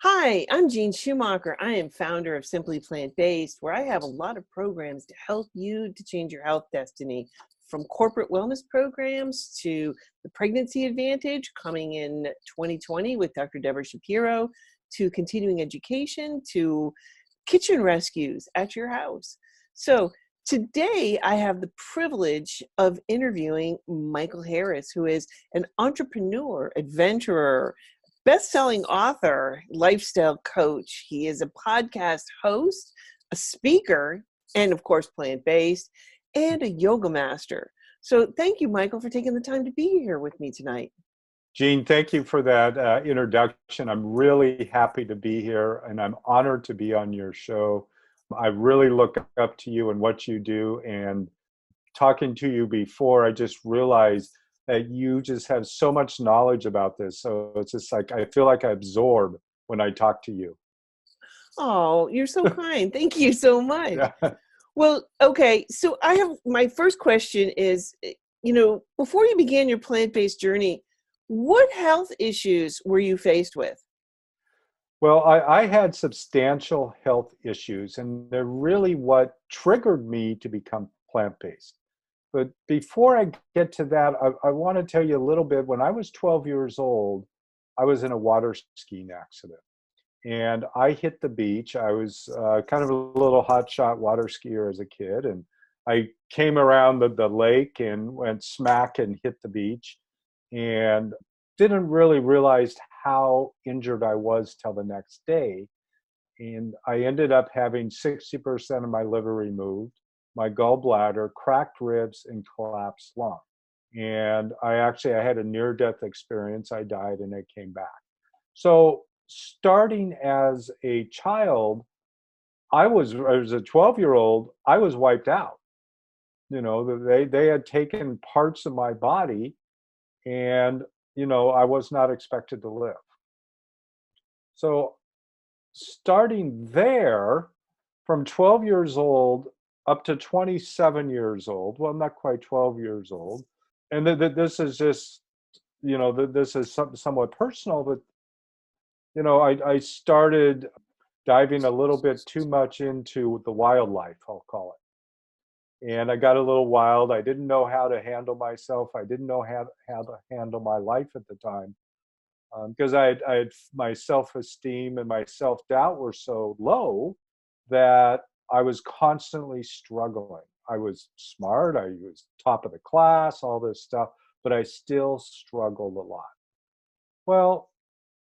Hi, I'm Jean Schumacher. I am founder of Simply Plant Based, where I have a lot of programs to help you to change your health destiny, from corporate wellness programs to the Pregnancy Advantage coming in 2020 with Dr. Deborah Shapiro, to continuing education, to kitchen rescues at your house. So today I have the privilege of interviewing Michael Harris, who is an entrepreneur, adventurer, best-selling author, lifestyle coach. He is a podcast host, a speaker, and of course, plant-based, and a yoga master. So thank you, Michael, for taking the time to be here with me tonight. Jean, thank you for that introduction. I'm really happy to be here and I'm honored to be on your show. I really look up to you and what you do. And talking to you before, I just realized that you just have so much knowledge about this. So it's just like I feel like I absorb when I talk to you. Oh, you're so kind. Thank you so much. Yeah. Well, okay. So I have my first question is, before you began your plant-based journey, what health issues were you faced with? Well, I had substantial health issues, and they're really what triggered me to become plant-based. But before I get to that, I want to tell you a little bit. When I was 12 years old, I was in a water skiing accident. And I hit the beach. I was kind of a little hotshot water skier as a kid. And I came around the lake and went smack and hit the beach. And didn't really realize how injured I was till the next day. And I ended up having 60% of my liver removed, my gallbladder, cracked ribs, and collapsed lung. And I had a near-death experience. I died and I came back. So starting as a child, I was a 12-year-old, I was wiped out. You know, they had taken parts of my body and, I was not expected to live. So starting there, from 12 years old up to 27 years old, well, not quite 12 years old, and this is just, this is somewhat personal, but, I started diving a little bit too much into the wildlife, I'll call it. And I got a little wild. I didn't know how to handle myself. I didn't know how to handle my life at the time because I had my self-esteem and my self-doubt were so low that I was constantly struggling. I was smart. I was top of the class, all this stuff, but I still struggled a lot. Well,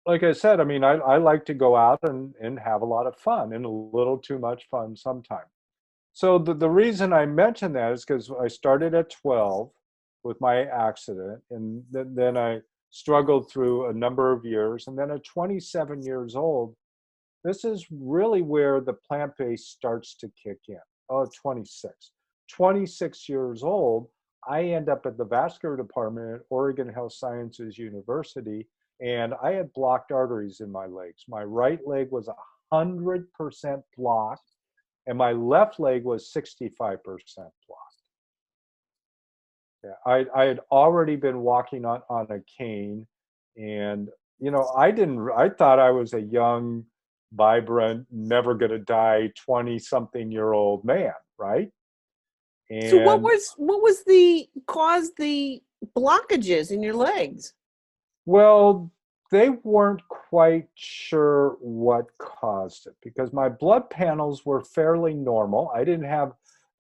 like I said, I mean, I like to go out and have a lot of fun and a little too much fun sometimes. So the reason I mention that is because I started at 12 with my accident, and then I struggled through a number of years. And then at 27 years old, this is really where the plant-based starts to kick in. Oh, 26. 26 years old, I end up at the vascular department at Oregon Health Sciences University, and I had blocked arteries in my legs. My right leg was 100% blocked, and my left leg was 65% blocked. Yeah, I had already been walking on a cane, and I thought I was a young, vibrant, never gonna die 20-something-year-old man, right? So what And was what was the caused the blockages in your legs? well, they weren't quite sure what caused it because my blood panels were fairly normal. I didn't have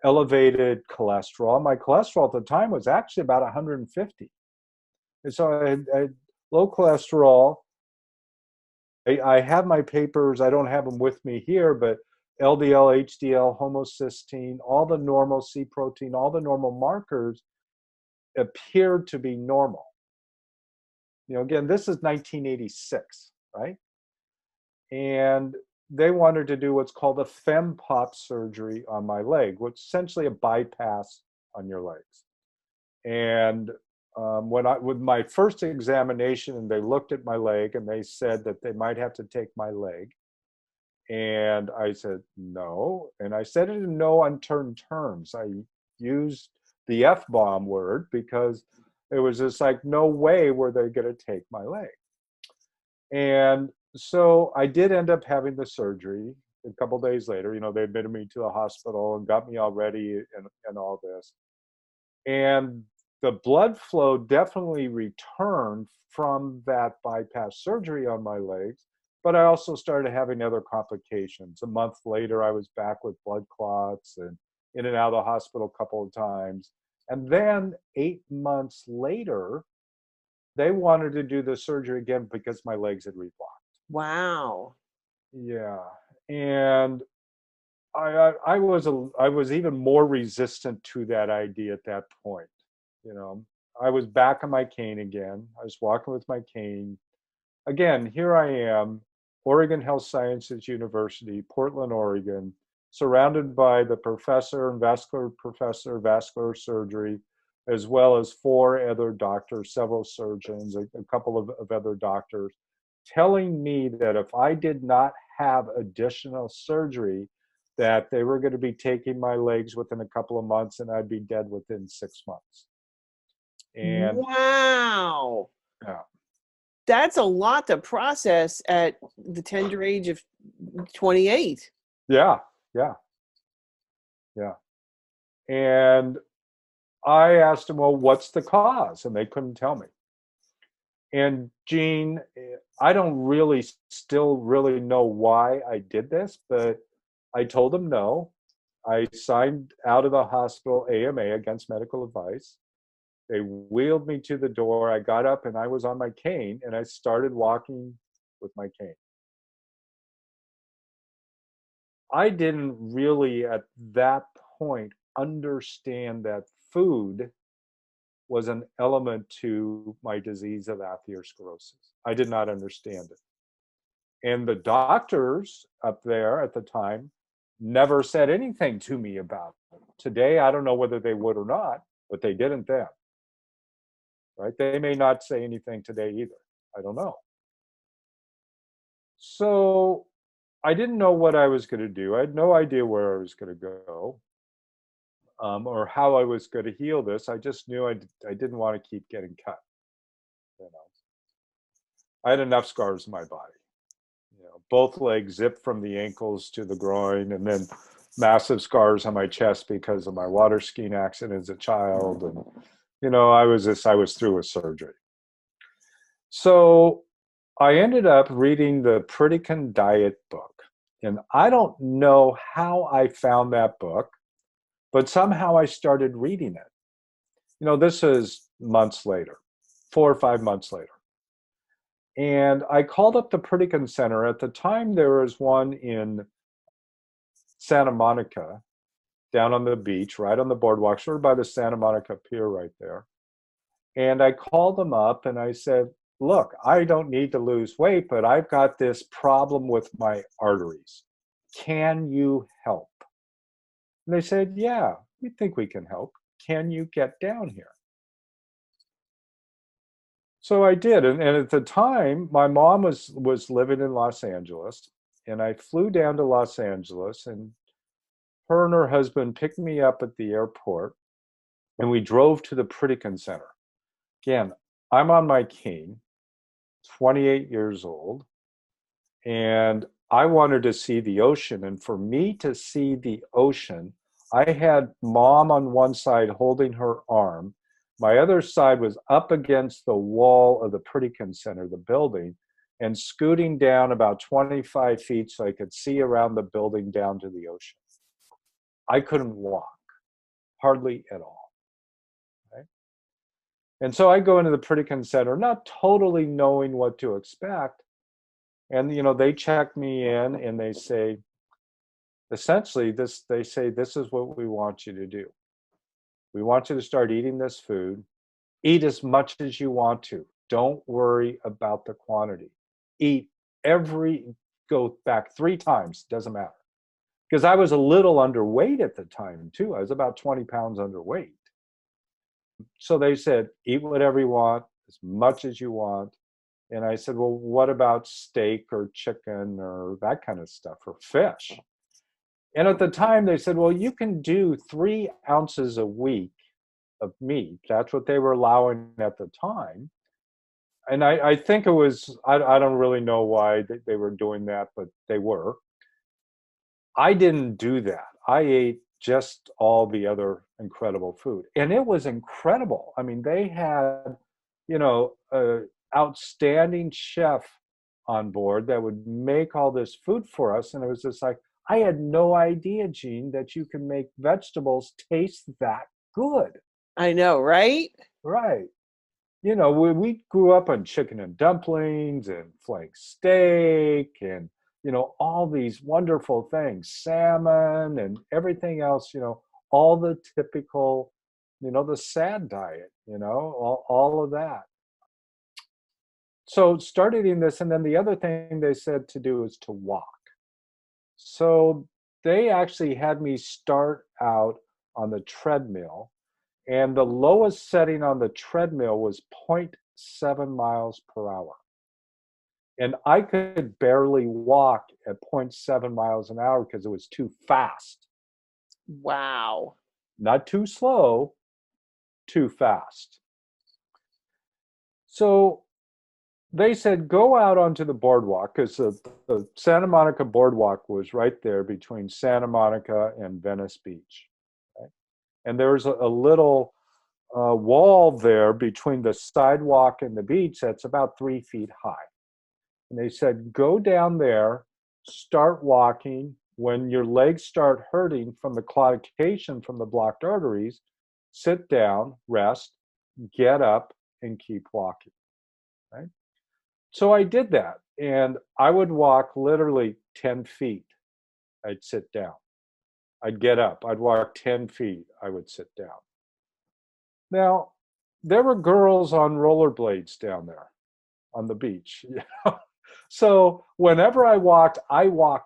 elevated cholesterol. My cholesterol at the time was actually about 150. And so I had low cholesterol. I have my papers. I don't have them with me here, but LDL, HDL, homocysteine, all the normal C protein, all the normal markers appeared to be normal. Again, this is 1986, right? And they wanted to do what's called a fempop surgery on my leg, which is essentially a bypass on your legs. And with my first examination, and they looked at my leg and they said that they might have to take my leg. And I said, no. And I said it in no unturned terms. I used the F-bomb word because it was just like, no way were they going to take my leg. And So I did end up having the surgery a couple days later. They admitted me to the hospital and got me all ready and all this. And the blood flow definitely returned from that bypass surgery on my legs, but I also started having other complications. A month later, I was back with blood clots and in and out of the hospital a couple of times. And then 8 months later, they wanted to do the surgery again because my legs had reblocked. Wow. Yeah. And I was even more resistant to that idea at that point. You know, I was back on my cane again. I was walking with my cane. Again, here I am, Oregon Health Sciences University, Portland, Oregon, surrounded by the professor, vascular surgery, as well as four other doctors, several surgeons, a couple of other doctors, telling me that if I did not have additional surgery, that they were going to be taking my legs within a couple of months and I'd be dead within 6 months. And Wow. yeah, That's a lot to process at the tender age of 28. yeah, yeah, yeah. And I asked them, well, what's the cause? And they couldn't tell me. And Gene, I don't really still really know why I did this, but I told them no. I signed out of the hospital AMA, against medical advice. They wheeled me to the door. I got up and I was on my cane and I started walking with my cane. I didn't really at that point understand that food was an element to my disease of atherosclerosis. I did not understand it. And the doctors up there at the time never said anything to me about it. Today, I don't know whether they would or not, but they didn't then, right? They may not say anything today either. I don't know. So I didn't know what I was going to do. I had no idea where I was going to go, or how I was going to heal this. I just knew I didn't want to keep getting cut. You know, I had enough scars in my body. Both legs zipped from the ankles to the groin, and then massive scars on my chest because of my water skiing accident as a child. And I was through with surgery. So I ended up reading the Pritikin diet book. And I don't know how I found that book, but somehow I started reading it. This is months later, 4 or 5 months later. And I called up the Pritikin Center. At the time, there was one in Santa Monica, down on the beach, right on the boardwalk, sort of by the Santa Monica Pier right there. And I called them up and I said, look, I don't need to lose weight, but I've got this problem with my arteries. Can you help? And they said, yeah, we think we can help. Can you get down here? So I did. And at the time, my mom was living in Los Angeles. And I flew down to Los Angeles, and her and her husband picked me up at the airport, and we drove to the Pritikin Center. Again, I'm on my cane, 28 years old, and I wanted to see the ocean. And for me to see the ocean, I had mom on one side holding her arm. My other side was up against the wall of the Pritikin Center, the building, and scooting down about 25 feet so I could see around the building down to the ocean. I couldn't walk, hardly at all. Right? And so I go into the Pritikin Center, not totally knowing what to expect. And they check me in and they say, essentially, they say, this is what we want you to do. We want you to start eating this food. Eat as much as you want to. Don't worry about the quantity. Eat go back 3 times, doesn't matter. Because I was a little underweight at the time too. I was about 20 pounds underweight. So they said, eat whatever you want, as much as you want. And I said, well, what about steak or chicken or that kind of stuff, or fish? And at the time they said, well, you can do 3 ounces a week of meat. That's what they were allowing at the time. And I think it was, I don't really know why they were doing that, but they were. I didn't do that. I ate just all the other incredible food. And it was incredible. I mean, they had, a outstanding chef on board that would make all this food for us. And it was just like, I had no idea, Gene, that you can make vegetables taste that good. I know, right? Right. We grew up on chicken and dumplings and flank steak and, all these wonderful things, salmon and everything else, all the typical, the sad diet, all of that. So started eating this. And then the other thing they said to do is to walk. So they actually had me start out on the treadmill, and the lowest setting on the treadmill was 0.7 miles per hour. And I could barely walk at 0.7 miles an hour because it was too fast. Wow. Not too slow, too fast. So they said, go out onto the boardwalk, because the Santa Monica boardwalk was right there between Santa Monica and Venice Beach. Right? And there was a little wall there between the sidewalk and the beach that's about 3 feet high. And they said, go down there, start walking. When your legs start hurting from the claudication from the blocked arteries, sit down, rest, get up, and keep walking. Right? So I did that. And I would walk literally 10 feet. I'd sit down. I'd get up. I'd walk 10 feet. I would sit down. Now, there were girls on rollerblades down there on the beach. So whenever I walked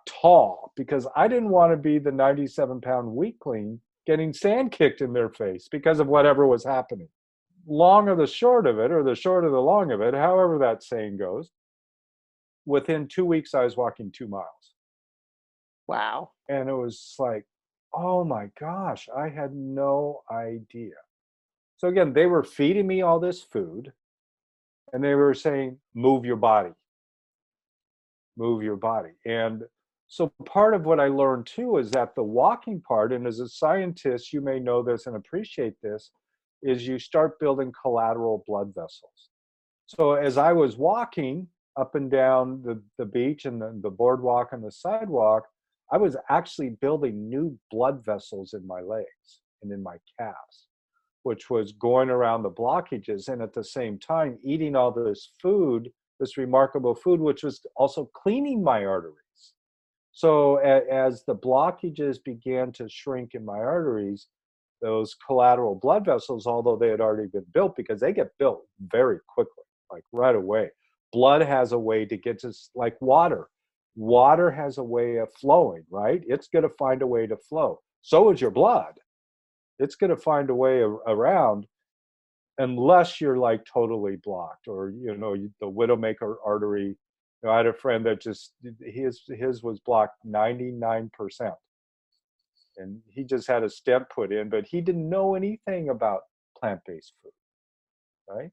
tall because I didn't want to be the 97-pound weakling getting sand kicked in their face because of whatever was happening. Long of the short of it, or the short of the long of it, however that saying goes, within 2 weeks, I was walking 2 miles. Wow. And it was like, oh my gosh, I had no idea. So again, they were feeding me all this food, and they were saying, move your body. Move your body. And so part of what I learned too is that the walking part, and as a scientist, you may know this and appreciate this, is you start building collateral blood vessels. So as I was walking up and down the beach and the boardwalk and the sidewalk, I was actually building new blood vessels in my legs and in my calves, which was going around the blockages, and at the same time eating all this food, this remarkable food, which was also cleaning my arteries. So as the blockages began to shrink in my arteries, those collateral blood vessels, although they had already been built, because they get built very quickly, like right away. Blood has a way to get to, like water. Water has a way of flowing, right? It's going to find a way to flow. So is your blood. It's going to find a way around, unless you're like totally blocked, or the widowmaker artery. I had a friend that just his was blocked 99%, and he just had a stent put in, but he didn't know anything about plant-based food, right?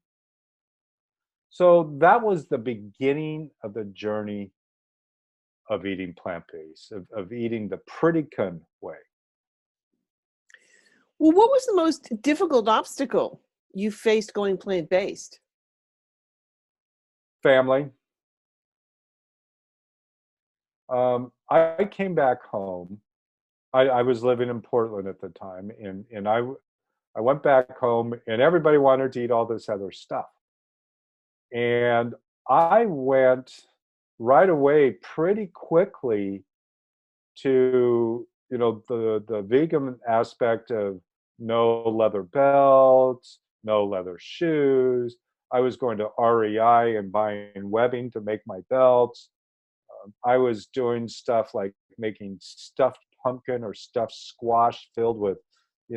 So that was the beginning of the journey of eating plant-based, of eating the Pritikin way. Well, what was the most difficult obstacle you faced going plant-based? Family. I came back home. I was living in Portland at the time, and I went back home, and everybody wanted to eat all this other stuff. And I went right away pretty quickly to, the vegan aspect of no leather belts, no leather shoes. I was going to REI and buying webbing to make my belts. I was doing stuff like making stuffed pumpkin or stuffed squash filled with,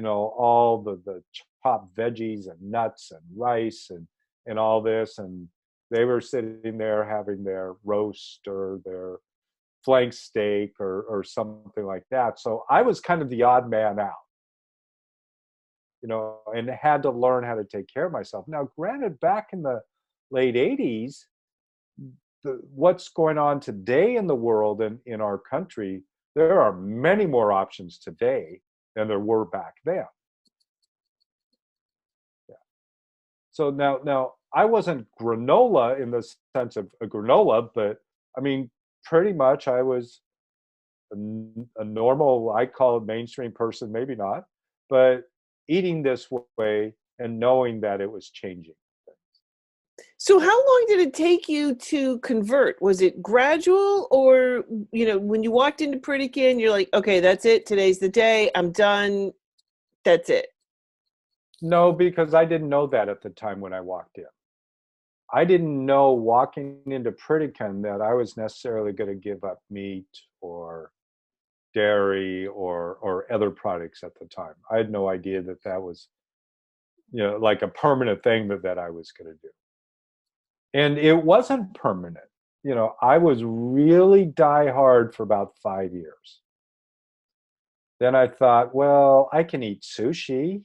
all the chopped veggies and nuts and rice and all this. And they were sitting there having their roast or their flank steak or something like that. So I was kind of the odd man out, and had to learn how to take care of myself. Now, granted, back in the late 80s, what's going on today in the world and in our country, there are many more options today than there were back then. Yeah. So now I wasn't granola in the sense of a granola, but I mean, pretty much I was a normal, I call it mainstream person, maybe not, but eating this way and knowing that it was changing. So how long did it take you to convert? Was it gradual, or when you walked into Pritikin, you're like, okay, that's it. Today's the day. I'm done. That's it. No, because I didn't know that at the time when I walked in. I didn't know walking into Pritikin that I was necessarily going to give up meat or dairy or other products at the time. I had no idea that that was, like a permanent thing that I was going to do. And it wasn't permanent. I was really die hard for about 5 years. Then I thought, well, I can eat sushi.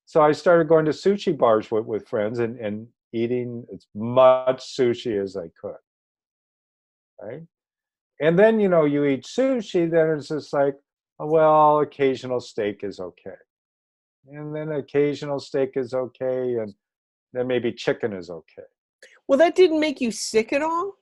So I started going to sushi bars with friends and eating as much sushi as I could. Right. And then, you eat sushi, then it's just like, oh, well, occasional steak is okay. And then occasional steak is okay. And then maybe chicken is okay. Well, that didn't make you sick at all?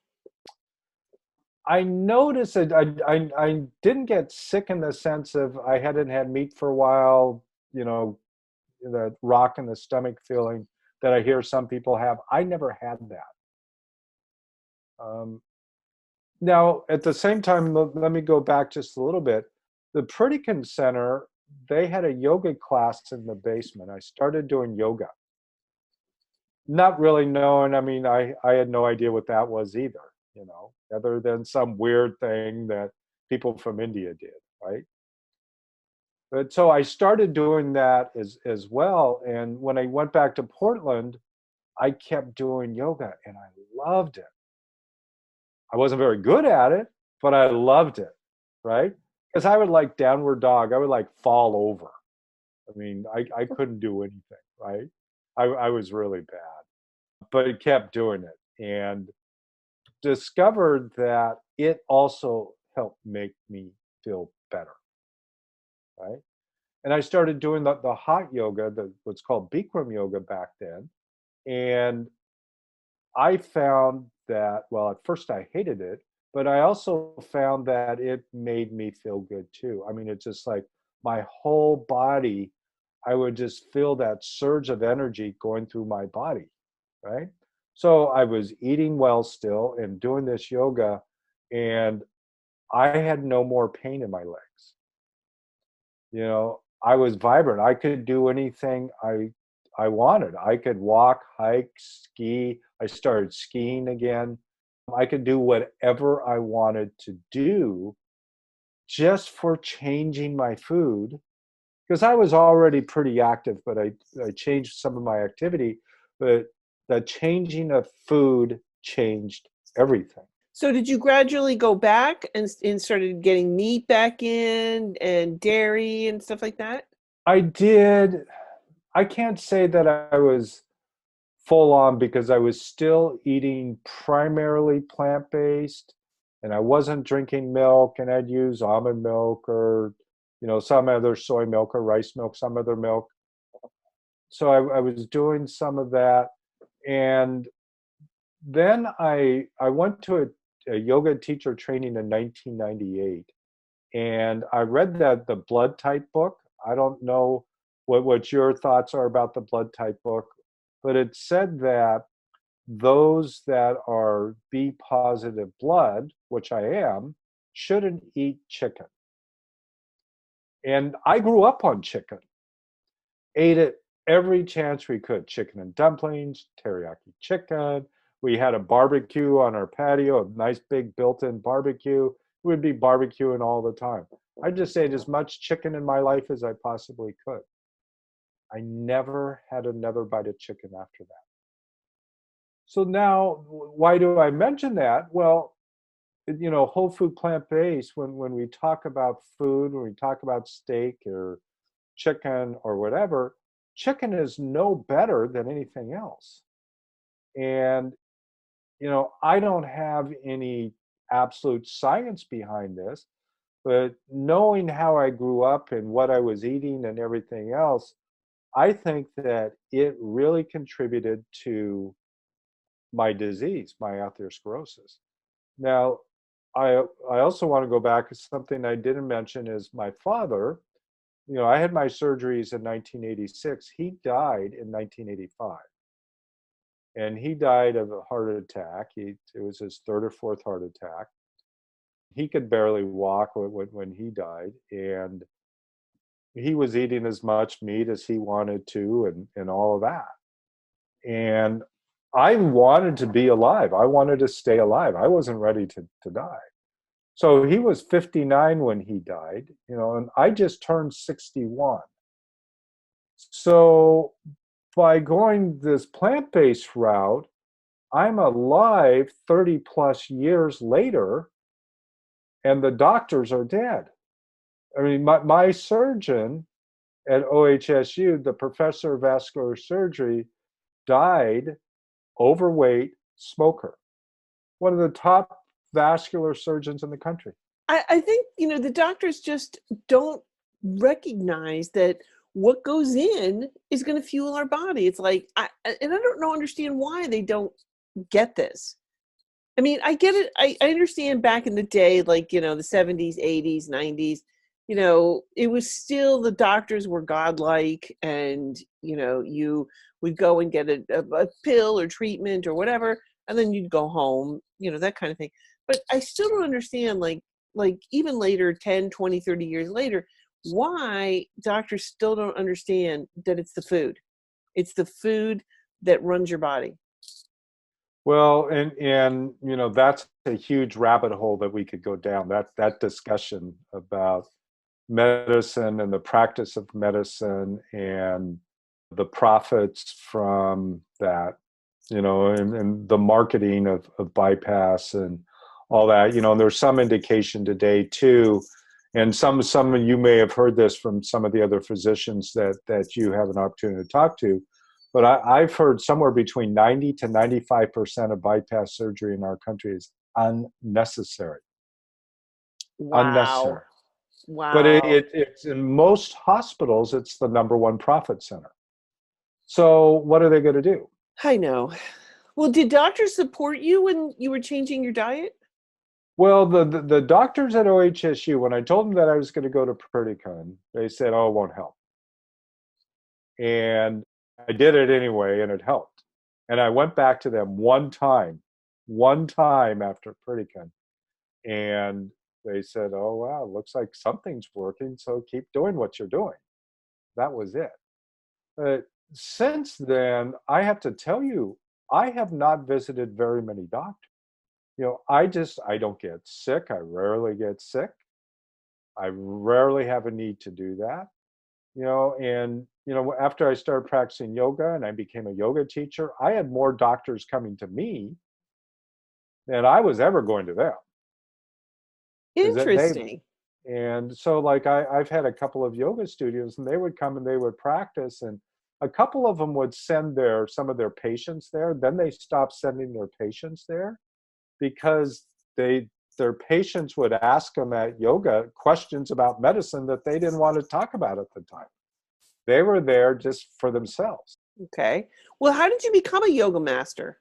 I noticed that I didn't get sick in the sense of I hadn't had meat for a while, that rock in the stomach feeling that I hear some people have. I never had that. Um, Now, at the same time, let me go back just a little bit. The Pritikin Center, they had a yoga class in the basement. I started doing yoga, not really knowing. I mean, I had no idea what that was either, other than some weird thing that people from India did, right? But so I started doing that as well. And when I went back to Portland, I kept doing yoga and I loved it. I wasn't very good at it, but I loved it, right? Because I would like downward dog. I would like fall over. I mean, I couldn't do anything, right? I was really bad, but it kept doing it and discovered that it also helped make me feel better, right? And I started doing the hot yoga, what's called Bikram yoga back then. And I found that, well, at first I hated it, but I also found that it made me feel good too. I mean, it's just like my whole body, I would just feel that surge of energy going through my body, right? So I was eating well still and doing this yoga, and I had no more pain in my legs. I was vibrant. I could do anything I wanted. I could walk, hike, ski. I started skiing again. I could do whatever I wanted to do just for changing my food because I was already pretty active, but I changed some of my activity. But the changing of food changed everything. So did you gradually go back and started getting meat back in and dairy and stuff like that? I did. I can't say that I was full on because I was still eating primarily plant based and I wasn't drinking milk, and I'd use almond milk or some other soy milk or rice milk, some other milk. So I was doing some of that. And then I went to a yoga teacher training in 1998, and I read the blood type book. I don't know what your thoughts are about the blood type book, but it said that those that are B positive blood, which I am, shouldn't eat chicken. And I grew up on chicken, ate it every chance we could, chicken and dumplings, teriyaki chicken. We had a barbecue on our patio, a nice big built-in barbecue. We'd be barbecuing all the time. I just ate as much chicken in my life as I possibly could. I never had another bite of chicken after that. So now, why do I mention that? Well, whole food plant based, when we talk about food, when we talk about steak or chicken or whatever, chicken is no better than anything else. And, I don't have any absolute science behind this, but knowing how I grew up and what I was eating and everything else, I think that it really contributed to my disease, my atherosclerosis. Now, I also want to go back to something I didn't mention is my father. I had my surgeries in 1986. He died in 1985. And he died of a heart attack. It was his third or fourth heart attack. He could barely walk when he died. And he was eating as much meat as he wanted to and all of that. And I wanted to be alive. I wanted to stay alive. I wasn't ready to die. So he was 59 when he died, and I just turned 61. So by going this plant-based route, I'm alive 30 plus years later, and the doctors are dead. I mean, my surgeon at OHSU, the professor of vascular surgery, died overweight smoker, one of the top vascular surgeons in the country. I think, the doctors just don't recognize that what goes in is going to fuel our body. It's like, and I don't understand why they don't get this. I mean, I get it. I understand back in the day, like, the 70s, 80s, 90s, it was still the doctors were godlike, and, you would go and get a pill or treatment or whatever, and then you'd go home, that kind of thing. But I still don't understand, like even later, 10, 20, 30 years later, why doctors still don't understand that it's the food. It's the food that runs your body. Well, and that's a huge rabbit hole that we could go down. That discussion about medicine and the practice of medicine and the profits from that, and the marketing of bypass and all that. And there's some indication today too, and some of you may have heard this from some of the other physicians that you have an opportunity to talk to. But I've heard somewhere between 90 to 95% of bypass surgery in our country is unnecessary. Wow. Unnecessary. But Wow. it's in most hospitals, it's the number one profit center. So what are they going to do? I know. Well, did doctors support you when you were changing your diet? Well, the doctors at OHSU, when I told them that I was going to go to Pritikin, they said, "Oh, it won't help." And I did it anyway, and it helped. And I went back to them one time after Pritikin, and they said, "Oh, wow, looks like something's working, so keep doing what you're doing." That was it. But since then, I have to tell you, I have not visited very many doctors. I don't get sick. I rarely get sick. I rarely have a need to do that. And after I started practicing yoga and I became a yoga teacher, I had more doctors coming to me than I was ever going to them. Because they Interesting. And so, like, I've had a couple of yoga studios, and they would come and they would practice, and a couple of them would send some of their patients there. Then they stopped sending their patients there because their patients would ask them at yoga questions about medicine that they didn't want to talk about at the time. They were there just for themselves. Okay. Well, how did you become a yoga master?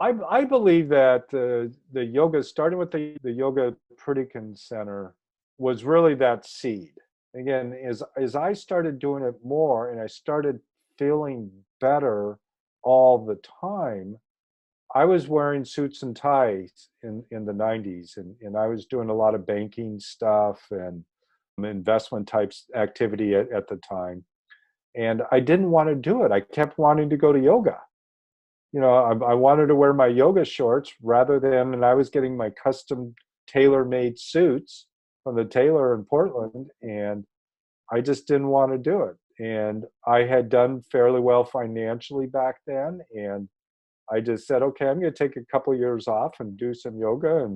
I believe that the yoga, starting with the Yoga Pritikin Center, was really that seed. Again, as I started doing it more and I started feeling better all the time, I was wearing suits and ties in the 90s, and I was doing a lot of banking stuff and investment types activity at the time. And I didn't want to do it. I kept wanting to go to yoga. I wanted to wear my yoga shorts rather than, and I was getting my custom tailor-made suits from the tailor in Portland, and I just didn't want to do it. And I had done fairly well financially back then, and I just said, okay, I'm going to take a couple of years off and do some yoga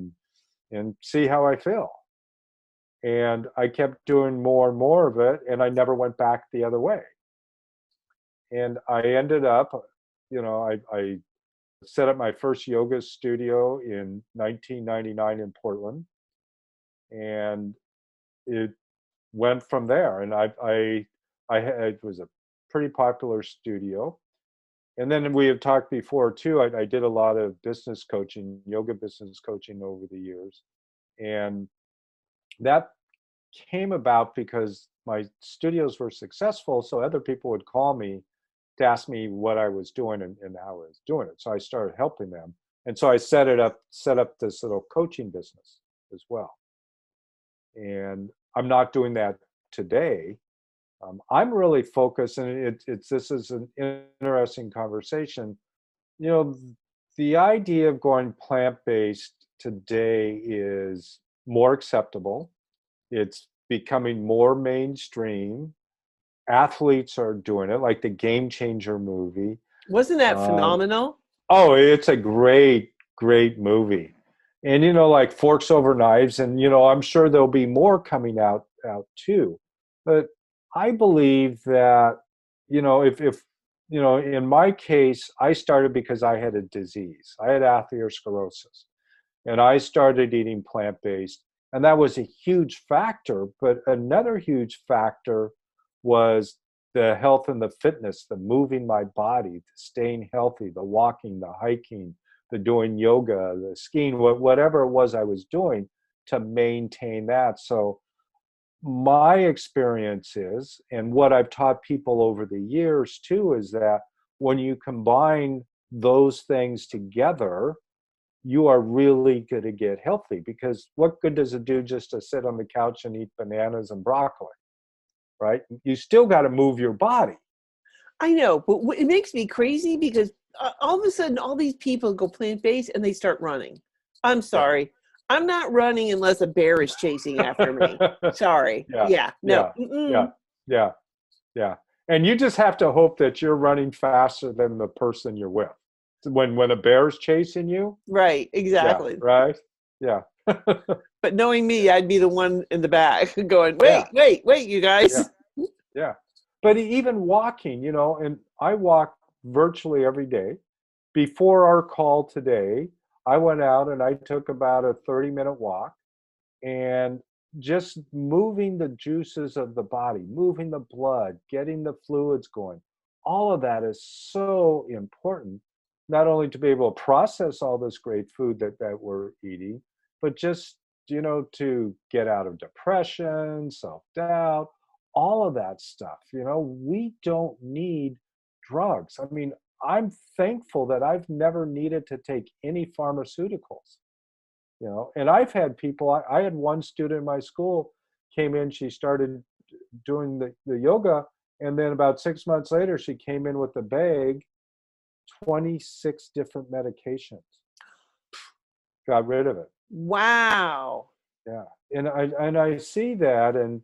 and see how I feel. And I kept doing more and more of it, and I never went back the other way. And I ended up, I set up my first yoga studio in 1999 in Portland, and it went from there. And it was a pretty popular studio. And then we have talked before too. I did a lot of business coaching, yoga business coaching over the years, and that came about because my studios were successful. So other people would call me to ask me what I was doing and how I was doing it. So I started helping them. And so I set up this little coaching business as well. And I'm not doing that today. I'm really focused, and this is an interesting conversation. You know, the idea of going plant-based today is more acceptable. It's becoming more mainstream. Athletes are doing it, like the Game Changer movie. Wasn't that Um, phenomenal? oh, it's a great, great movie. And like Forks Over Knives, and I'm sure there'll be more coming out too. But I believe that if in my case, I started because I had a disease. I had atherosclerosis, and I started eating plant-based, and that was a huge factor. But another huge factor was the health and the fitness, the moving my body, the staying healthy, the walking, the hiking, the doing yoga, the skiing, whatever it was I was doing to maintain that. So my experience is, and what I've taught people over the years too, is that when you combine those things together, you are really going to get healthy. Because what good does it do just to sit on the couch and eat bananas and broccoli, right? You still got to move your body. I know, but it makes me crazy because all of a sudden, all these people go plant-based and they start running. I'm Yeah. sorry. I'm not running unless a bear is chasing after me. Sorry. Yeah, Yeah. No. yeah, yeah, Mm-mm. yeah, yeah. And you just have to hope that you're running faster than the person you're with. When a bear's chasing you, Right. yeah, Exactly. right, yeah, But knowing me, I'd be the one in the back going, yeah, wait, you yeah, guys. yeah. But even walking, and I walk virtually every day. Before our call today, I went out and I took about a 30-minute walk, and just moving the juices of the body, moving the blood, getting the fluids going. All of that is so important, not only to be able to process all this great food that we're eating, but just, to get out of depression, self-doubt, all of that stuff. We don't need drugs. I mean, I'm thankful that I've never needed to take any pharmaceuticals. And I've had people, I had one student in my school came in, she started doing the yoga, and then about 6 months later, she came in with a bag, 26 different medications, got rid of it. Wow. Yeah. And I see that, and,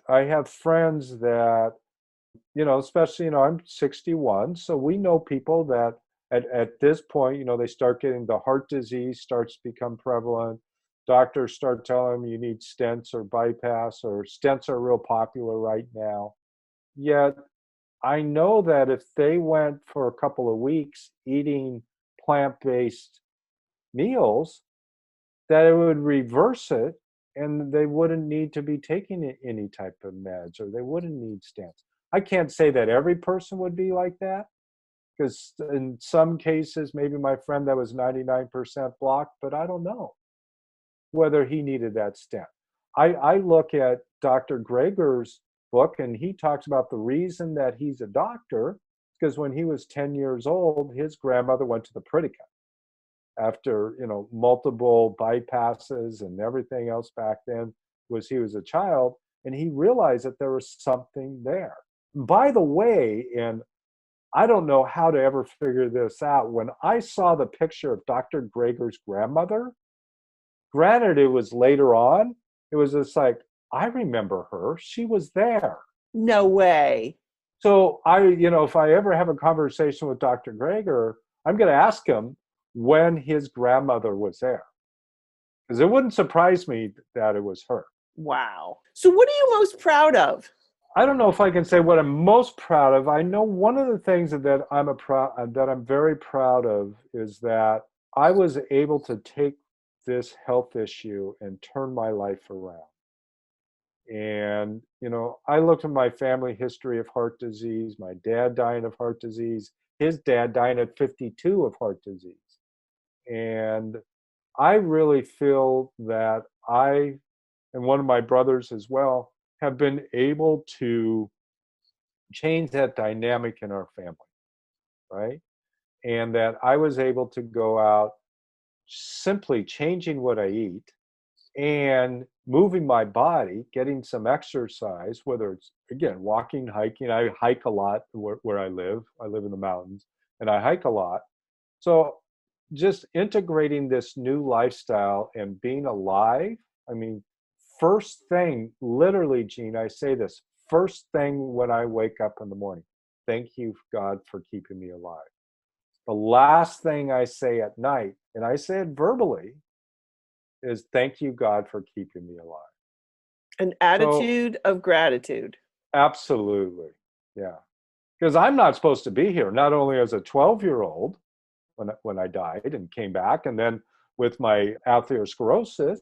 I have friends that, especially, I'm 61, so we know people that at this point, they start getting the heart disease starts to become prevalent. Doctors start telling them you need stents or bypass, or stents are real popular right now. Yet I know that if they went for a couple of weeks eating plant-based meals, that it would reverse it, and they wouldn't need to be taking any type of meds, or they wouldn't need stents. I can't say that every person would be like that, because in some cases, maybe my friend that was 99% blocked, but I don't know whether he needed that stent. I look at Dr. Greger's book, and he talks about the reason that he's a doctor, because when he was 10 years old, his grandmother went to the Pritikin after multiple bypasses and everything else back then. He was a child, and he realized that there was something there. By the way, and I don't know how to ever figure this out, when I saw the picture of Dr. Greger's grandmother, granted it was later on, it was just like, I remember her, she was there. No way. So if I ever have a conversation with Dr. Greger, I'm going to ask him when his grandmother was there, because it wouldn't surprise me that it was her. Wow. So what are you most proud of? I don't know if I can say what I'm most proud of. I know one of the things that I'm very proud of is that I was able to take this health issue and turn my life around. And, I looked at my family history of heart disease. My dad dying of heart disease. His dad dying at 52 of heart disease. And I really feel that I, and one of my brothers as well, have been able to change that dynamic in our family, right? And that I was able to go out simply changing what I eat and moving my body, getting some exercise, whether it's, again, walking, hiking. I hike a lot where I live. I live in the mountains and I hike a lot. So just integrating this new lifestyle and being alive. I mean, first thing, literally, Gene, I say this first thing when I wake up in the morning, thank you, God, for keeping me alive. The last thing I say at night, and I say it verbally, is thank you, God, for keeping me alive. An So, attitude of gratitude. absolutely. Yeah. Because I'm not supposed to be here, not only as a 12-year-old when I died and came back, and then with my atherosclerosis,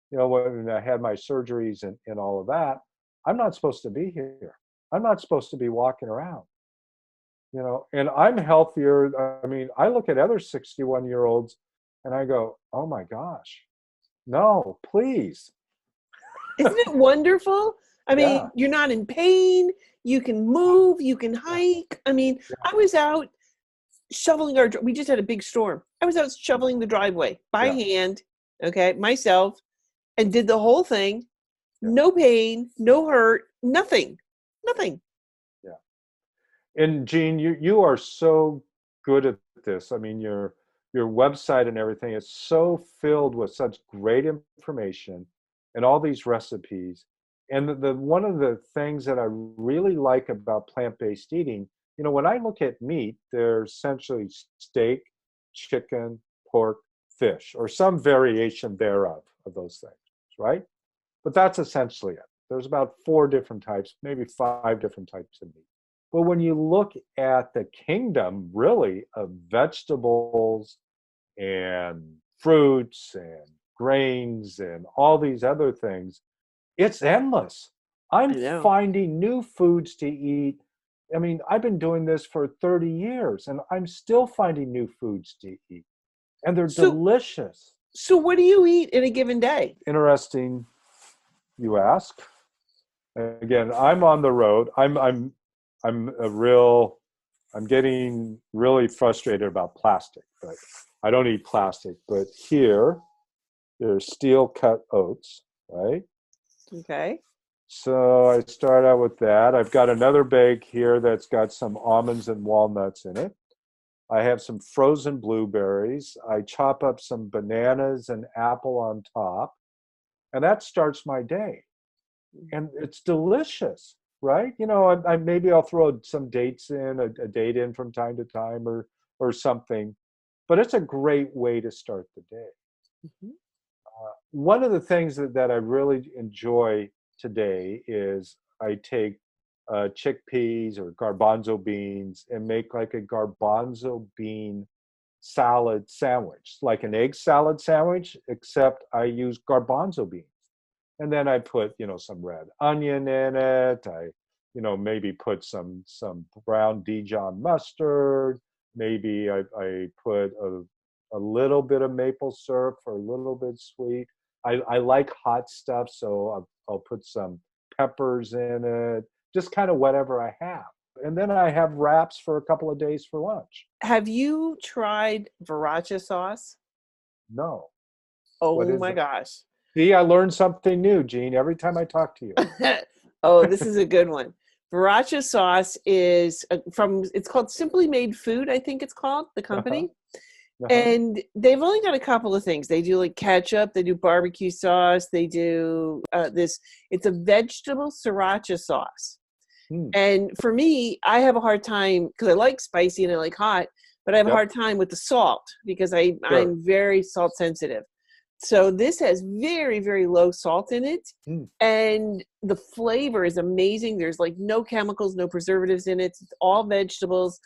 when I had my surgeries and all of that, I'm not supposed to be here. I'm not supposed to be walking around, and I'm healthier. I mean, I look at other 61-year-olds and I go, oh my gosh, no, please. Isn't it wonderful? I Yeah, mean, you're not in pain. You can move. You can yeah, hike. I mean, yeah, I was out shoveling we just had a big storm. I was out shoveling the driveway by yeah, hand, okay, myself, and did the whole thing. yeah, No pain, no hurt, nothing. Nothing. yeah. And Gene, you are so good at this. I mean, your website and everything is so filled with such great information and all these recipes. And the one of the things that I really like about plant-based eating, when I look at meat, there's essentially steak, chicken, pork, fish, or some variation thereof of those things, right? But that's essentially it. There's about 4 different types, maybe 5 different types of meat. But when you look at the kingdom, really, of vegetables and fruits and grains and all these other things, it's endless. I'm I know. finding new foods to eat. I mean, I've been doing this for 30 years and I'm still finding new foods to eat. And they're So delicious. so what do you eat in a given day? Interesting, you ask. Again, I'm on the road. I'm a real I'm getting really frustrated about plastic, but I don't eat plastic. But here, there's steel cut oats, right? Okay. So I start out with that. I've got another bag here that's got some almonds and walnuts in it. I have some frozen blueberries. I chop up some bananas and apple on top, and that starts my day. And it's delicious, right? Maybe I'll throw some dates in, a date in from time to time, or something, but it's a great way to start the day. Mhm. One of the things that I really enjoy today is I take chickpeas or garbanzo beans and make like a garbanzo bean salad sandwich, like an egg salad sandwich, except I use garbanzo beans. And then I put, some red onion in it. I, maybe put some brown Dijon mustard. Maybe I put a little bit of maple syrup for a little bit sweet. I like hot stuff, so I'll put some peppers in it, just kind of whatever I have. And then I have wraps for a couple of days for lunch. Have you tried Viracha sauce? No, what Oh is my that? gosh. See, I learned something new, Gene, every time I talk to you. Oh, this is a good one. Viracha sauce is it's called Simply Made Food, I think it's called, the Uh-huh, company. uh-huh. And they've only got a couple of things. They do like ketchup, they do barbecue sauce, they do it's a vegetable sriracha sauce. Hmm. And for me, I have a hard time because I like spicy and I like hot, but I have a Yep, hard time with the salt because sure. I'm very salt sensitive. So this has very, very low salt in it. Mm. And the flavor is amazing. There's like no chemicals, no preservatives in it. It's all vegetables.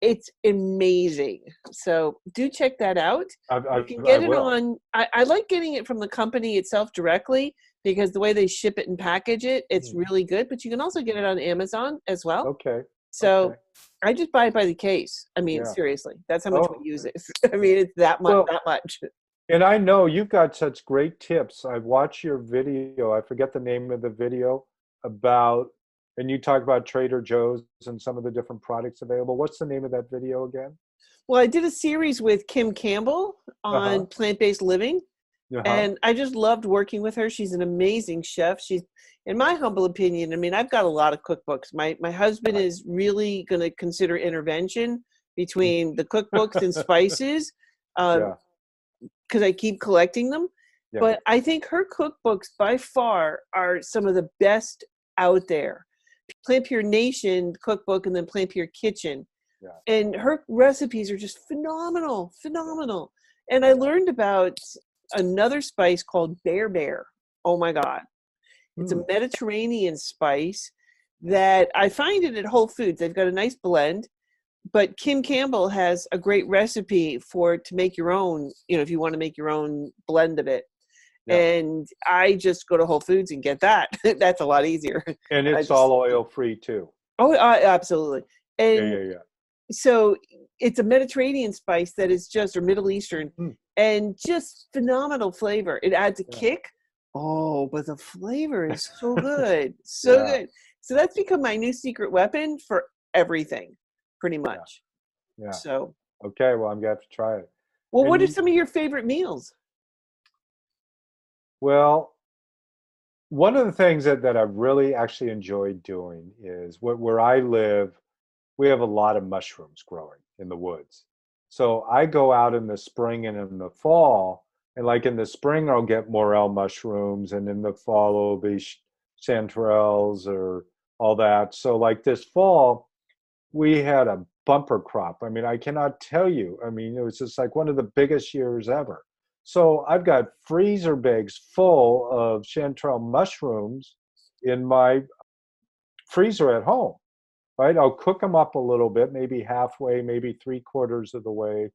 It's amazing. So do check that out. You can I get it will. on, I like getting it from the company itself directly because the way they ship it and package it, it's Mm. really good. But you can also get it on Amazon as well. Okay. So Okay. I just buy it by the case. I mean, Yeah. seriously, that's how much we Oh, use okay. it. I mean, it's that much, Well, that much. and I know you've got such great tips. I've watched your video. I forget the name of the video about, and you talk about Trader Joe's and some of the different products available. What's the name of that video again? Well, I did a series with Kim Campbell Uh-huh. on plant-based living, Uh-huh. and I just loved working with her. She's an amazing chef. She's, in my humble opinion, I mean, I've got a lot of cookbooks. My husband Right. is really going to consider intervention between the cookbooks and spices, because Yeah. I keep collecting them. Yeah. But I think her cookbooks by far are some of the best out there. Plant Pure Nation cookbook and then Plant Pure Kitchen. Yeah. And her recipes are just phenomenal, Yeah. phenomenal. And I learned about another spice called bear. Oh my God. It's a Hmm. Mediterranean spice that I find it at Whole Foods. They've got a nice blend, but Kim Campbell has a great recipe for to make your own, if you want to make your own blend of it. Yeah. And I just go to Whole Foods and get that. That's a lot easier. And And I it's just, all oil free too. oh, absolutely. Yeah, And yeah, yeah. so it's a Mediterranean spice that is just, or Middle Eastern, Hmm. and just phenomenal flavor. It adds a Yeah. kick. Oh, but the flavor is so good. So Yeah. good. So that's become my new secret weapon for everything, pretty Yeah. much. Yeah. So, Okay, well, I'm gonna have to try it. well, what are And some of your favorite meals? well, one of the things that I really actually enjoyed doing is where I live, we have a lot of mushrooms growing in the woods. So I go out in the spring and in the fall, and like in the spring, I'll get morel mushrooms, and in the fall, it'll be chanterelles or all that. So like this fall, we had a bumper crop. I mean, I cannot tell you. I mean, it was just like one of the biggest years ever. So I've got freezer bags full of chanterelle mushrooms in my freezer at home, right? I'll cook them up a little bit, maybe halfway, maybe three-quarters of the way,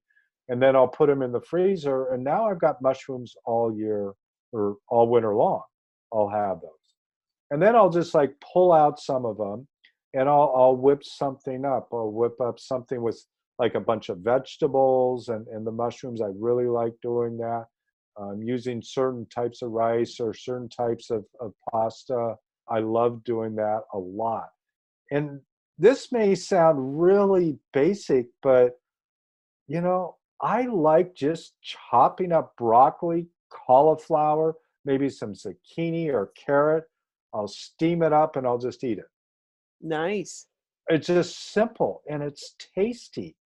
and then I'll put them in the freezer. And now I've got mushrooms all year or all winter long. I'll have those. And then I'll just like pull out some of them and I'll whip something up. I'll whip up something with like a bunch of vegetables and the mushrooms. I really like doing that. Using certain types of rice or certain types of pasta. I love doing that a lot. And this may sound really basic, but you know, I like just chopping up broccoli, cauliflower, maybe some zucchini or carrot. I'll steam it up and I'll just eat it. Nice. It's just simple and it's tasty.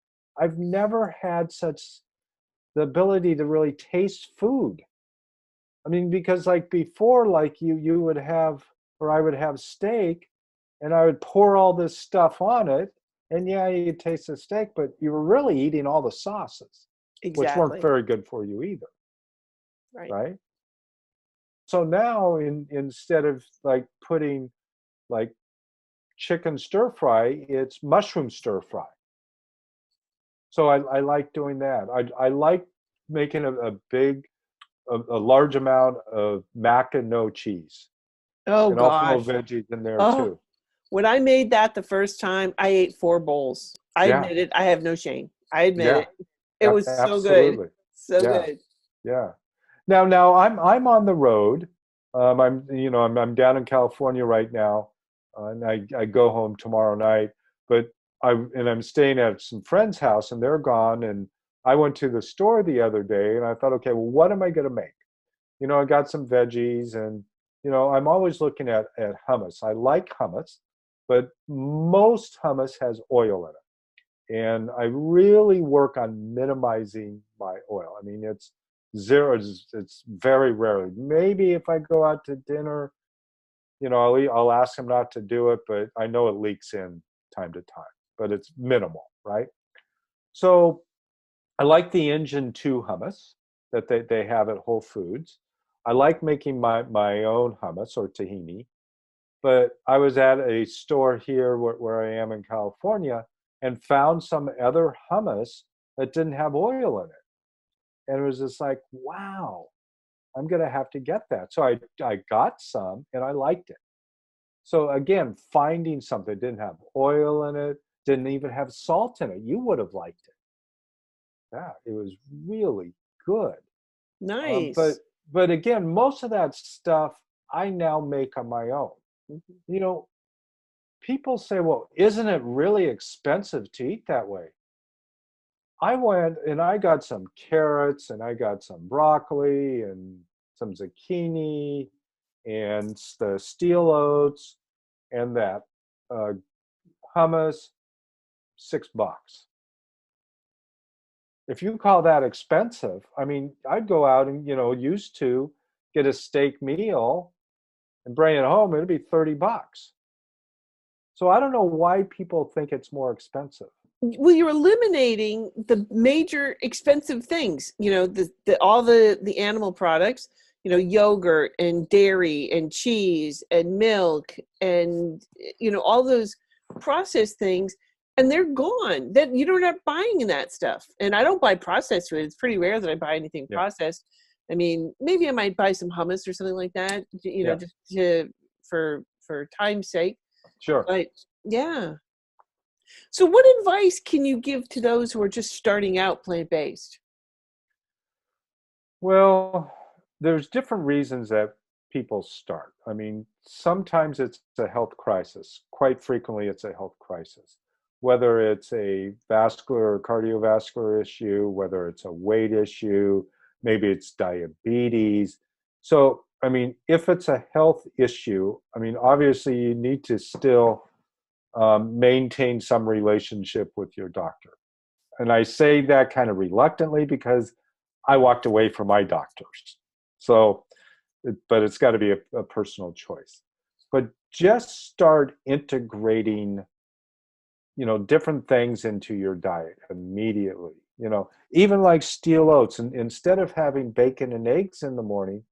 I've never had such the ability to really taste food. I mean, because like before, like you would have, or I would have steak and I would pour all this stuff on it. And yeah, you could taste the steak, but you were really eating all the sauces, which weren't Exactly. very good for you either, Right. right? So now instead of like putting like chicken stir fry, it's mushroom stir fry. So I like doing that. I like making a large amount of mac and no cheese. Oh And I'll throw gosh. veggies in there Oh, too. when I made that the first time, I ate 4 bowls. I Yeah, admit it. I have no shame. I admit yeah, it. It was so good. absolutely. So Yeah, good. yeah. Now I'm on the road. I'm down in California right now, and I go home tomorrow night. But I'm staying at some friend's house, and they're gone. And I went to the store the other day, and I thought, okay, well, what am I going to make? I got some veggies, and I'm always looking at hummus. I like hummus, but most hummus has oil in it. And I really work on minimizing my oil. I mean, it's zero. It's very rarely. Maybe if I go out to dinner, I'll ask them not to do it, but I know it leaks in time to time. But it's minimal, right? So I like the Engine 2 hummus. that they have at Whole Foods. I like making my own hummus or tahini, but I was at a store here where I am in California and found some other hummus that didn't have oil in it. And it was just like, wow, I'm going to have to get that. So I got some and I liked it. So again, finding something that didn't have oil in it, didn't even have salt in it, you would have liked it. Yeah, it was really good. Um, but Nice. but again, most of that stuff I now make on my own. Mhm. You know, people say, well, isn't it really expensive to eat that way? I went and I got some carrots and I got some broccoli and some zucchini and the steel oats and that uh, hummus, $6. If you call that expensive, I mean, I'd go out and, used to get a steak meal and bring it home, it'd be $30. So I don't know why people think it's more expensive. Well, you're eliminating the major expensive things, all the animal products, yogurt and dairy and cheese and milk and, all those processed things, and they're gone. That you're not buying that stuff. And I don't buy processed food. It's pretty rare that I buy anything Yeah, processed. I mean, maybe I might buy some hummus or something like that, yeah, just for time's sake. sure. But yeah. So, what advice can you give to those who are just starting out plant-based? Well, there's different reasons that people start. I mean, sometimes it's a health crisis. Quite frequently, it's a health crisis. Whether it's a vascular or cardiovascular issue, whether it's a weight issue, maybe it's diabetes. So, I mean, if it's a health issue, I mean, obviously you need to still maintain some relationship with your doctor. And I say that kind of reluctantly because I walked away from my doctors. So, but it's got to be a personal choice. But just start integrating, different things into your diet immediately. Even like steel oats. And instead of having bacon and eggs in the morning,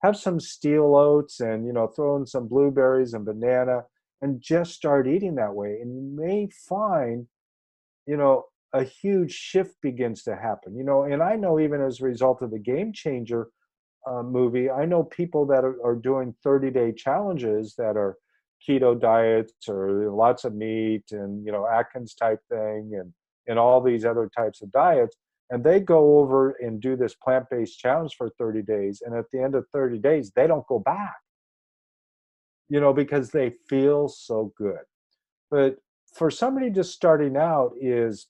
have some steel oats and, throw in some blueberries and banana and just start eating that way. And you may find, you know, a huge shift begins to happen. And I know even as a result of the Game Changer movie, I know people that are doing 30-day challenges that are keto diets or lots of meat and, Atkins type thing and all these other types of diets. And they go over and do this plant-based challenge for 30 days. And at the end of 30 days, they don't go back, because they feel so good. But for somebody just starting out is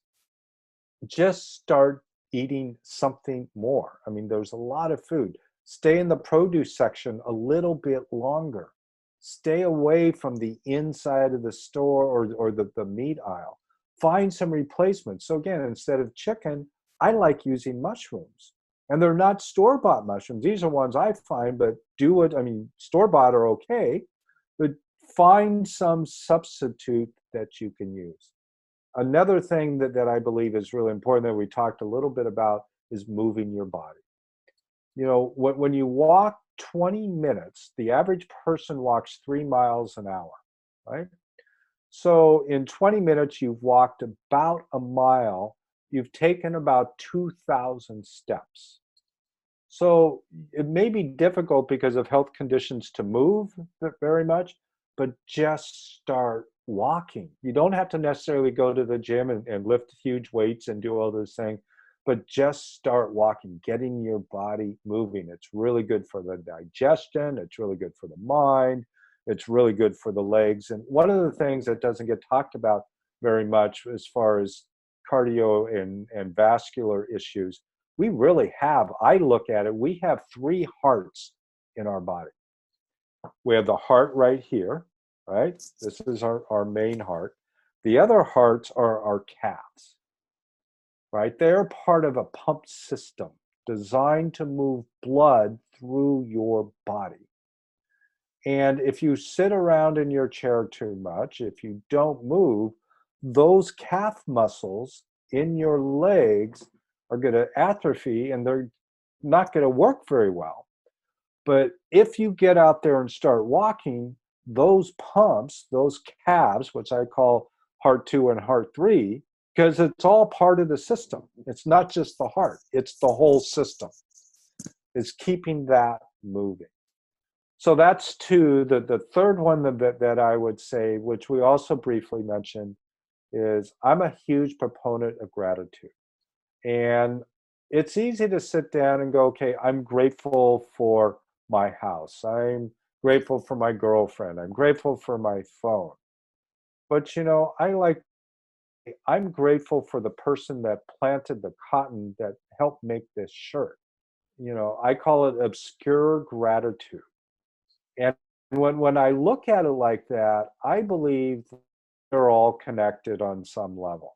just start eating something more. I mean, there's a lot of food. Stay in the produce section a little bit longer. Stay away from the inside of the store or the meat aisle. Find some replacements. So again, instead of chicken, I like using mushrooms. And they're not store-bought mushrooms. These are ones I find, but store-bought are okay, but find some substitute that you can use. Another thing that I believe is really important that we talked a little bit about is moving your body. When you walk 20 minutes, the average person walks 3 miles an hour, right? So in 20 minutes, you've walked about a mile. You've taken about 2,000 steps. So it may be difficult because of health conditions to move very much, but just start walking. You don't have to necessarily go to the gym and lift huge weights and do all those things, but just start walking, getting your body moving. It's really good for the digestion. It's really good for the mind. It's really good for the legs. And one of the things that doesn't get talked about very much as far as cardio and vascular issues, we really have, I look at it, we have three hearts in our body. We have the heart right here, right? This is our main heart. The other hearts are our calves, right? They're part of a pump system designed to move blood through your body. And if you sit around in your chair too much, if you don't move, those calf muscles in your legs are going to atrophy and they're not going to work very well. But if you get out there and start walking, those pumps, those calves, which I call heart 2 and heart 3, because it's all part of the system. It's not just the heart, it's the whole system. It's keeping that moving. So that's two. The third one that I would say, which we also briefly mentioned, is I'm a huge proponent of gratitude. And it's easy to sit down and go, okay, I'm grateful for my house. I'm grateful for my girlfriend. I'm grateful for my phone. But I'm grateful for the person that planted the cotton that helped make this shirt. I call it obscure gratitude. And when I look at it like that, I believe they're all connected on some level.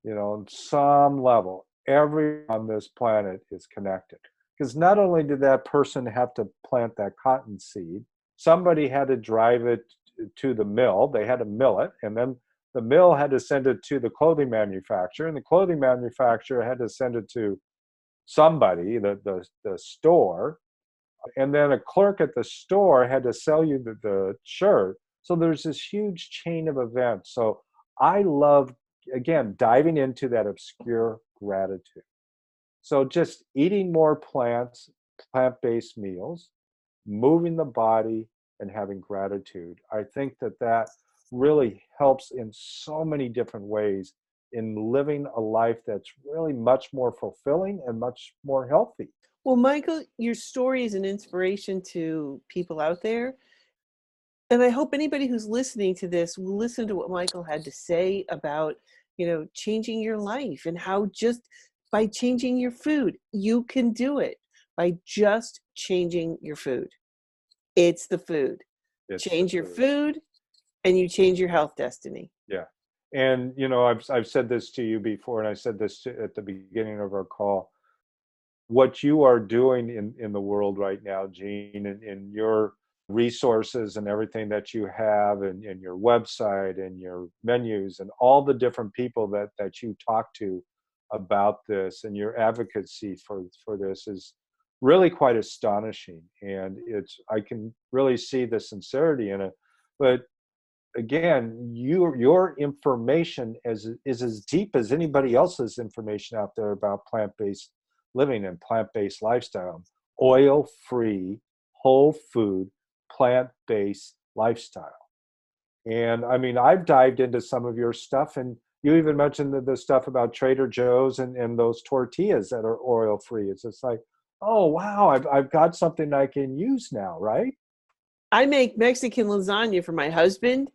On some level, everyone on this planet is connected. Because not only did that person have to plant that cotton seed, somebody had to drive it to the mill. They had to mill it, and then the mill had to send it to the clothing manufacturer, and the clothing manufacturer had to send it to somebody, the store, and then a clerk at the store had to sell you the shirt. So there's this huge chain of events. So I love, again, diving into that obscure gratitude. So just eating more plants, plant-based meals, moving the body, and having gratitude. I think that really helps in so many different ways in living a life that's really much more fulfilling and much more healthy. Well, Michael, your story is an inspiration to people out there. And I hope anybody who's listening to this will listen to what Michael had to say about, changing your life, and how just by changing your food, you can do it by just changing your food. It's the food. It's the Change your food. food and you change your health destiny. Yeah. And, I've said this to you before, and I said this at the beginning of our call. What you are doing in the world right now, Gene, and in your resources and everything that you have, and your website and your menus and all the different people that you talk to about this, and your advocacy for this is really quite astonishing. And I can really see the sincerity in it. But again, your information is as deep as anybody else's information out there about plant-based living and plant-based lifestyle. Oil-free, whole food, plant-based lifestyle. And I mean, I've dived into some of your stuff, and you even mentioned the stuff about Trader Joe's and those tortillas that are oil-free. It's just like, oh wow, I've got something I can use now, right? I make Mexican lasagna for my husband,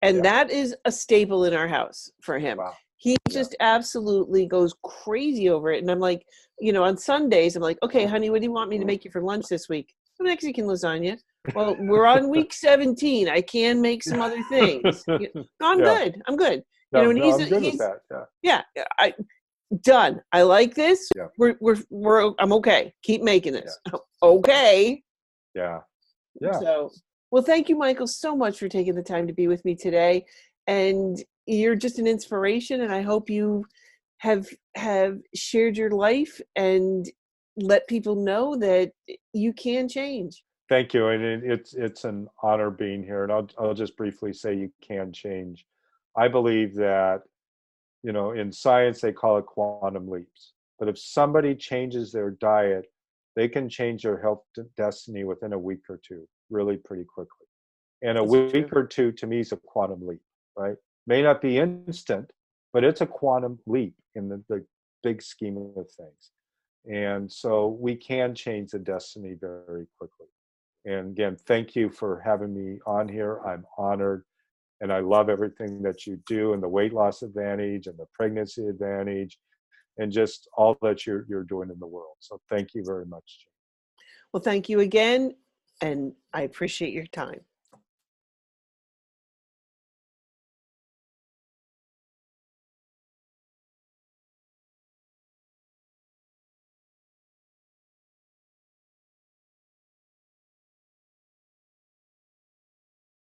and Yeah. that is a staple in our house for him. Wow. He Yeah. just absolutely goes crazy over it. And I'm like, on Sundays, I'm like, okay, honey, what do you want me to make you for lunch this week? Mexican lasagna. Well, we're on week 17. I can make some other things. No, I'm Yeah. good. I'm good. No, And no, I'm good with that. Yeah. yeah, done. I like this. Yeah. I'm okay. Keep making this. Yeah. Okay. Yeah. Yeah. So, well, thank you, Michael, so much for taking the time to be with me today. And you're just an inspiration. And I hope you have shared your life and let people know that you can change. Thank you. And it's an honor being here. And I'll just briefly say you can change. I believe that, in science, they call it quantum leaps. But if somebody changes their diet, they can change their health destiny within a week or two, really pretty quickly. And a That's week true. or two to me is a quantum leap, right? May not be instant, but it's a quantum leap in the big scheme of things. And so we can change the destiny very quickly. And again, thank you for having me on here. I'm honored. And I love everything that you do, and the weight loss advantage and the pregnancy advantage, and just all that you're doing in the world. So thank you very much. Well, thank you again. And I appreciate your time.